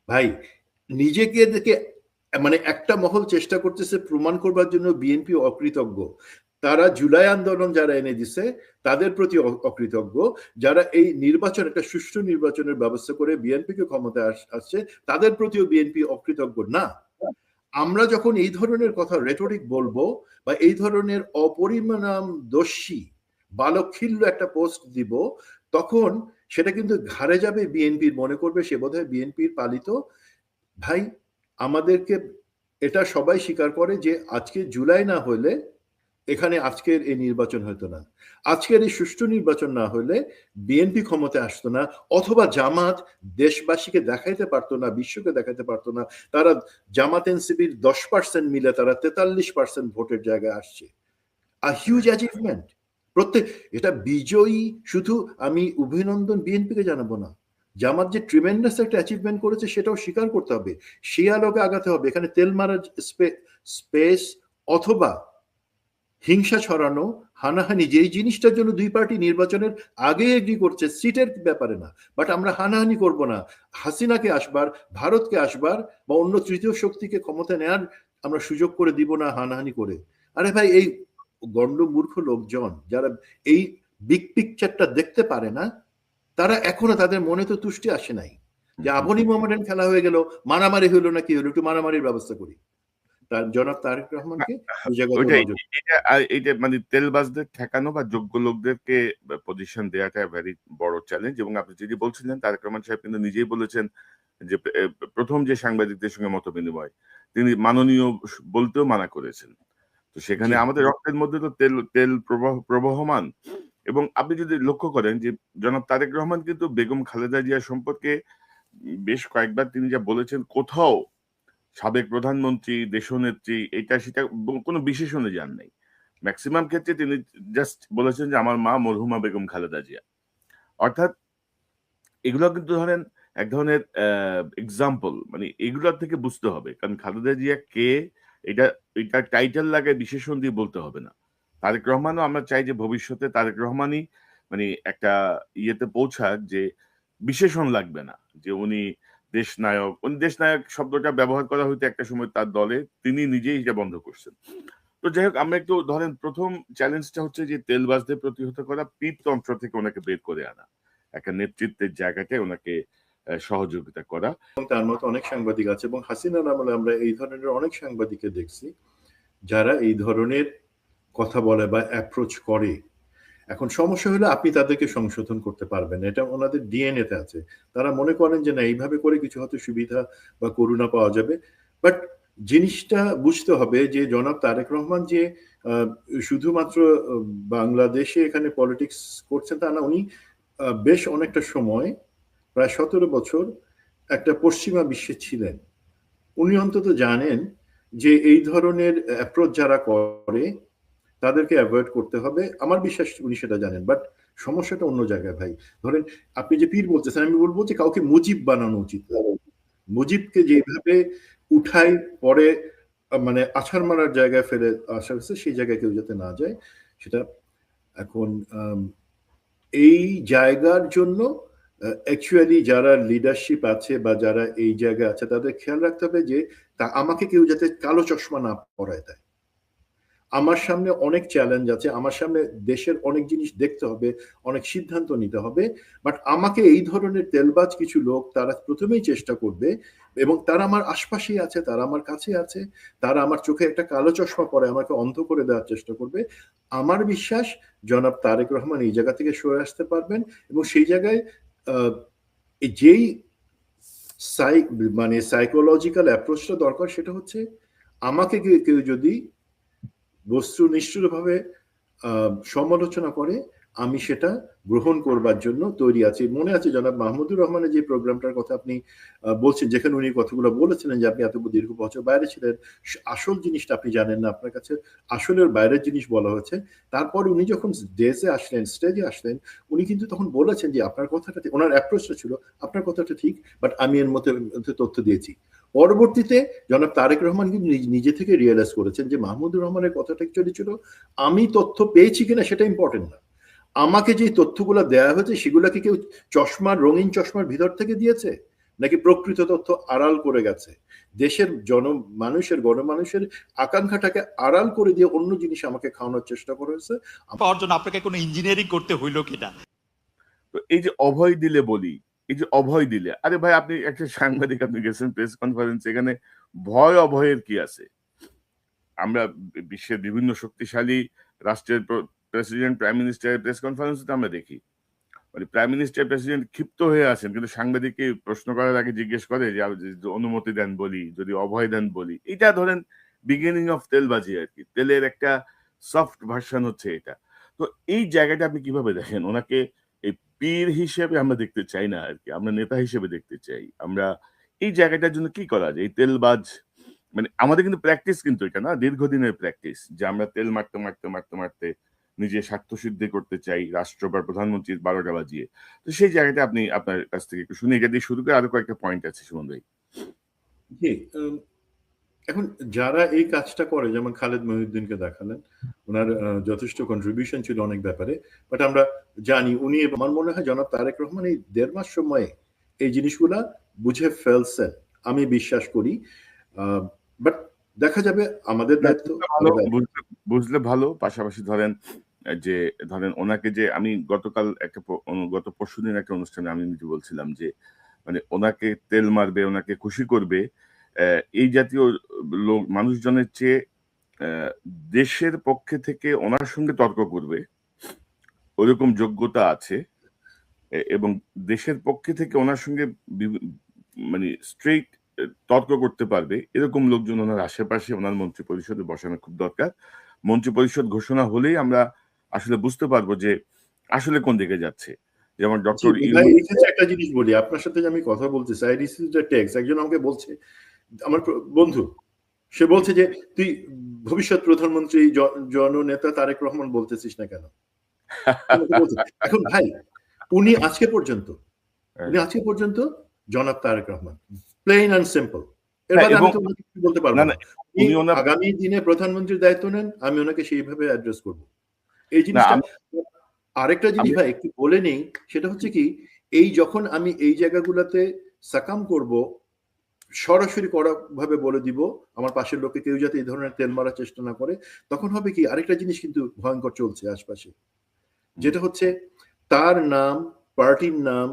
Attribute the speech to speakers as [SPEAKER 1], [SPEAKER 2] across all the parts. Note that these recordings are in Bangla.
[SPEAKER 1] ভাই নিজেকে দেখে মানে একটা মহল চেষ্টা করতেছে প্রমাণ করবার জন্য বিএনপি অকৃতজ্ঞ, তারা জুলাই আন্দোলন যারা এনে দিছে তাদের প্রতি অকৃতজ্ঞ, যারা এই নির্বাচন একটা সুষ্ঠু নির্বাচনের ব্যবস্থা করে বিএনপিকে ক্ষমতায় আসছে তাদের প্রতিও বিএনপি অকৃতজ্ঞ না। আমরা যখন এই ধরনের কথা রেটরিক বলবো বা এই ধরনের অপরিণামদর্শী বালকখিল্য একটা পোস্ট দিব, তখন সেটা কিন্তু ঘাড়ে যাবে বিএনপির, মনে করবে সে বোধহয় বিএনপির পালিত। ভাই আমাদেরকে এটা সবাই স্বীকার করে যে আজকে জুলাই না হলে এখানে আজকের এই নির্বাচন হতো না, আজকের এই সুষ্ঠু নির্বাচন না হলে বিএনপি ক্ষমতায় আসতো না, অথবা জামাত দেশবাসীকে দেখাইতে পারতো না, বিশ্বকে দেখাইতে পারতো না তারা জামাত এনসিপির 10% মিলে তারা 43% ভোটের জায়গায় আসছে। A huge achievement. প্রত্যেক এটা বিজয়ী, শুধু আমি অভিনন্দন বিএনপিকে জানাবো না, জামাত যে ট্রিমেন্ডাস একটা অ্যাচিভমেন্ট করেছে সেটাও স্বীকার করতে হবে, সে আলোকে আগাতে হবে। এখানে তেল মারার স্পেস অথবা হিংসা ছড়ানো, হানাহানি, যেই জিনিসটার জন্য দুই পার্টি নির্বাচনের আগে এগ্রি করছে সিটের ব্যাপারে না, বাট আমরা হানাহানি করব না, হাসিনাকে আসবার, ভারতকে আসবার বা অন্য তৃতীয় শক্তিকে ক্ষমতা নেয়ার আমরা সুযোগ করে দিব না হানাহানি করে। আরে ভাই এই গণ্ডমূর্খ লোকজন যারা এই বিগ পিকচারটা দেখতে পারে না, তারা এখনো তাদের মনে তো তুষ্টি আসে নাই যে আবনি মোহামেডান খেলা হয়ে গেল, মারামারি হইলো না কি হলো, একটু মারামারির ব্যবস্থা করি। তার জনাব তারেক রহমানকে ওই জায়গায়
[SPEAKER 2] ওইটাই, এটা মানে তেলবাজদের ঠেকানো বা যোগ্য লোকদেরকে পজিশন দেওয়াটা ভেরি বড় চ্যালেঞ্জ। এবং আপনি যদি বলছিলেন, তারেক রহমান সাহেব কিন্তু নিজেই বলেছেন যে প্রথম যে সাংবাদিকদের সঙ্গে মত বিনিময় তিনি মাননীয় বলতেও মানা করেছেন। তো সেখানে আমাদের রক্তের মধ্যে তো তেল তেল প্রবহমান। এবং আপনি যদি লক্ষ্য করেন যে জনাব তারেক রহমান কিন্তু বেগম খালেদা জিয়া সম্পর্কে বেশ কয়েকবার তিনি যা বলেছেন, কোথাও সাবেক প্রধানমন্ত্রী, দেশনেত্রী, এটা সেটা কোনো বিশেষণে যান নাই। ম্যাক্সিমাম ক্ষেত্রে তিনি জাস্ট বলেছেন যে আমার মা মরহুমা বেগম খালেদা জিয়া। অর্থাৎ এগুলো কিন্তু ধরেন এক ধরনের এক্সাম্পল, মানে এগুলোর থেকে বুঝতে হবে, কারণ খালেদা জিয়া কে এটা এটা টাইটেল লাগায় বিশেষণ দিয়ে বলতে হবে না। তারেক রহমানও আমরা চাই যে ভবিষ্যতে তারেক রহমানই মানে একটা ইয়েতে পৌঁছাক যে বিশেষণ লাগবে না, যে উনি দেশ নায়ক। উনি দেশ নায়ক শব্দটা ব্যবহার করা হইতো একটা সময় তার দলে, তিনি নিজেই এটা বন্ধ করছেন। তো যাই হোক, আমরা একটু ধরেন প্রথম চ্যালেঞ্জটা হচ্ছে যে তেলবাজদের প্রতিহত করা, পিঠতন্ত্র থেকে ওনাকে বের করে আনা, একটা নেতৃত্বের জায়গাটায় ওনাকে সহযোগিতা করা।
[SPEAKER 1] তার মতো অনেক সাংবাদিক আছে, এবং হাসিনার আমলে আমরা এই ধরনের অনেক সাংবাদিককে দেখছি যারা এই ধরনের কথা বলে বা অ্যাপ্রোচ করে। এখন সমস্যা হলো আপনি তাদেরকে সংশোধন করতে পারবেন না, এটা ওনাদের ডিএনএ তে আছে। তারা মনে করেন যে না এইভাবে করে কিছু হয়তো সুবিধা বা করুণা পাওয়া যাবে, বাট জিনিসটা বুঝতে হবে যে জনাব তারেক রহমান যে শুধুমাত্র বাংলাদেশে এখানে পলিটিক্স করছেন তা না, উনি বেশ অনেকটা সময়, প্রায় 17 বছর একটা পশ্চিমা বিশ্বে ছিলেন। উনি অন্তত জানেন যে এই ধরনের অ্যাপ্রোচ যারা করে তাদেরকে অ্যাভয়েড করতে হবে, আমার বিশ্বাস উনি সেটা জানেন। বাট সমস্যাটা অন্য জায়গায় ভাই। ধরেন আপনি যে পীর বলতেছেন, আমি বলবো যে কাউকে মুজিব বানানো উচিত। মুজিবকে যেভাবে উঠাই পরে মানে আছাড় মারার জায়গায় ফেলে আসা হয়েছে, সেই জায়গায় কেউ যাতে না যায় সেটা। এখন এই জায়গার জন্য অ্যাকচুয়ালি যারা লিডারশিপ আছে বা যারা এই জায়গায় আছে তাদের খেয়াল রাখতে হবে যে তা আমাকে কেউ যাতে কালো চশমা না পরায় দেয়। আমার সামনে অনেক চ্যালেঞ্জ আছে, আমার সামনে দেশের অনেক জিনিস দেখতে হবে, অনেক সিদ্ধান্ত নিতে হবে, বাট আমাকে এই ধরনের তেলবাজ কিছু লোক তারা প্রথমেই চেষ্টা করবে, এবং তারা আমার আশপাশেই আছে, তারা আমার কাছে আছে, তারা আমার চোখে একটা কালো চশমা পরে আমাকে অন্ধ করে দেওয়ার চেষ্টা করবে। আমার বিশ্বাস জনাব তারেক রহমান এই জায়গা থেকে সরে আসতে পারবেন, এবং সেই জায়গায় যেই মানে সাইকোলজিক্যাল অ্যাপ্রোচটা দরকার সেটা হচ্ছে আমাকে কেউ যদি বস্তুনিষ্ঠভাবে সমালোচনা করে আমি সেটা গ্রহণ করবার জন্য তৈরি আছি। মনে আছে জনাব মাহমুদুর রহমানের যে প্রোগ্রামটার কথা আপনি বলছেন, যেখানে উনি কথাগুলো বলেছিলেন যে আপনি এত দীর্ঘ বছর বাইরে ছিলেন, আসল জিনিসটা আপনি জানেন না, আপনার কাছে আসলের বাইরের জিনিস বলা হচ্ছে। তারপরে উনি যখন স্টেজে আসলেন, উনি কিন্তু তখন বলেছেন যে আপনার কথাটা, ওনার অ্যাপ্রোচটা ছিল আপনার কথাটা ঠিক, বাট আমি এর মধ্যে তথ্য দিয়েছি। পরবর্তীতে জনাব তারেক রহমান কিন্তু নিজে থেকে রিয়েলাইজ করেছেন যে মাহমুদুর রহমানের কথাটা অ্যাকচুয়ালি ছিল আমি তথ্য পেয়েছি কিনা সেটা ইম্পর্টেন্ট না, আমাকে যে তথ্যগুলো দেওয়া হয়েছে সেগুলোকে কেউ চশমার, রঙিন চশমার ভিতর থেকে দিয়েছে, নাকি প্রকৃত তথ্য আড়াল করে গেছে? দেশের গণমানুষের আকাঙ্ক্ষাটাকে আড়াল করে দিয়ে অন্য জিনিস আমাকে খাওয়ানোর চেষ্টা করা হয়েছে।
[SPEAKER 3] পাওয়ার জন্য আপনাকে কোনো ইঞ্জিনিয়ারিং করতে হইল কিনা?
[SPEAKER 2] তো এই যে অভয় দিলে বলি, এই যে অভয় দিলে, আরে ভাই আপনি একটা সাংবাদিক, আপনি গেছেন প্রেস কনফারেন্স, এখানে ভয় অভয়ের কি আছে? আমরা বিশ্বের বিভিন্ন শক্তিশালী রাষ্ট্রের প্রেসিডেন্ট, প্রাইম মিনিস্টারের প্রেস কনফারেন্স আমরা দেখি, মানে প্রাইম মিনিস্টার, প্রেসিডেন্ট ক্ষিপ্ত হয়ে আছেন, কিন্তু সাংবাদিককে প্রশ্ন করার আগে জিজ্ঞেস করে যে অনুমতি দেন বলি, যদি অভয় দেন বলি। এটা ধরেন বিগিনিং অফ তেলবাজি আর কি, তেলের একটা সফট ভার্সন হচ্ছে এটা। তো এই জায়গাটা আপনি কিভাবে দেখেন? ওনাকে এই পীর হিসেবে আমরা দেখতে চাই না আর কি, আমরা নেতা হিসেবে দেখতে চাই। আমরা এই জায়গাটার জন্য কি করা যায়? এই তেলবাজ, মানে আমাদের কিন্তু প্র্যাকটিস, কিন্তু এটা না দীর্ঘদিনের প্র্যাকটিস, যে আমরা তেল মারতে মারতে মারতে মারতে নিজের স্বার্থ সিদ্ধি করতে চাই রাষ্ট্র বা প্রধানমন্ত্রীর ১২টা বাজিয়ে। তো সেই জায়গাটা আপনি আপনার কাছ থেকে একটু শুনি, এটা দিয়ে শুরু করে আরো কয়েকটা পয়েন্ট আছে সুমন ভাই।
[SPEAKER 1] জি, এখন যারা এই কাজটা করে, যেমন খালেদ মহিউদ্দিনকে দেখালেন, ওনার যথেষ্ট কন্ট্রিবিউশন ছিল অনেক ব্যাপারে, বাট আমরা জানি উনি, আমার মনে হয় জনাব তারেক রহমান এই ১.৫ মাস সময়ে এই জিনিসগুলা বুঝে ফেলছেন, আমি বিশ্বাস করি। বাট দেখা যাবে, আমাদের দায়িত্ব।
[SPEAKER 2] ভালো বুঝলে ভালো। পাশাপাশি ধরেন যে ওনাকে, যে আমি গতকাল গত পরশুদিন একটা অনুষ্ঠানে আমি নিজে বলছিলাম যে মানে ওনাকে তেল মারবে, ওনাকে খুশি করবে এই জাতীয় লোক মানুষজনের চেয়ে দেশের পক্ষে থেকে ওনার সঙ্গে তর্ক করবে ওরকম যোগ্যতা আছে, এবং দেশের পক্ষে থেকে ওনার সঙ্গে মানে স্ট্রেইট তর্ক করতে পারবে এরকম লোকজন ওনার আশেপাশে, ওনার মন্ত্রী পরিষদে বসানো খুব দরকার। মন্ত্রী পরিষদ ঘোষণা হলেই আমরা আসলে বুঝতে পারবো যে আসলে কোন দিকে যাচ্ছে। যেমন ডক্টর
[SPEAKER 1] একটা জিনিস বলি, আপনার সাথে যে আমি কথা বলতেছি, আই রিসিভড আ টেক্সট, একজন আমাকে বলছে, আমার বন্ধু, সে বলছে যে তুই ভবিষ্যৎ প্রধানমন্ত্রী জননেতা তারেক রহমান বলতেছিস না কেন? এখন ভাই, উনি আজকে পর্যন্ত জনাব Tarek Rahman, plain and simple. এর বাদে আমি তো ওনাকে কিছু বলতে পারবো না। আগামী দিনে প্রধানমন্ত্রীর দায়িত্ব নেন, আমি ওনাকে সেইভাবে অ্যাড্রেস করব। এই জিনিসটা। আরেকটা জিনিস ভাই একটু বলে নেই, সেটা হচ্ছে কি, যখন আমি এই জায়গাগুলোতে সাকাম করব, সরাসরি কড়া ভাবে বলে দিব আমার পাশের লোকে কেউ যাতে এই ধরনের তেল মারার চেষ্টা না করে, তখন হবে কি, আরেকটা জিনিস কিন্তু ভয়ঙ্কর চলছে আশপাশে, যেটা হচ্ছে তার নাম, পার্টির নাম,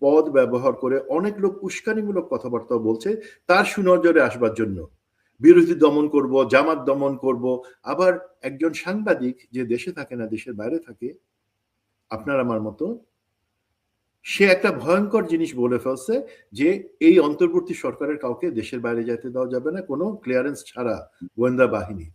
[SPEAKER 1] পদ ব্যবহার করে অনেক লোক উস্কানিমূলক কথাবার্তা বলছে তার সুনজরে আসবার জন্য। বিরোধী দমন করব, জামাত দমন করব। আবার একজন সাংবাদিক যে দেশে থাকে না, দেশের বাইরে থাকে, আপনার আমার মতো, সে একটা ভয়ঙ্কর জিনিস বলে ফেলছে যে এই অন্তর্বর্তী সরকারের কাউকে দেশের বাইরে যেতে দেওয়া যাবে না কোনো ক্লিয়ারেন্স ছাড়া, গোয়েন্দা বাহিনী।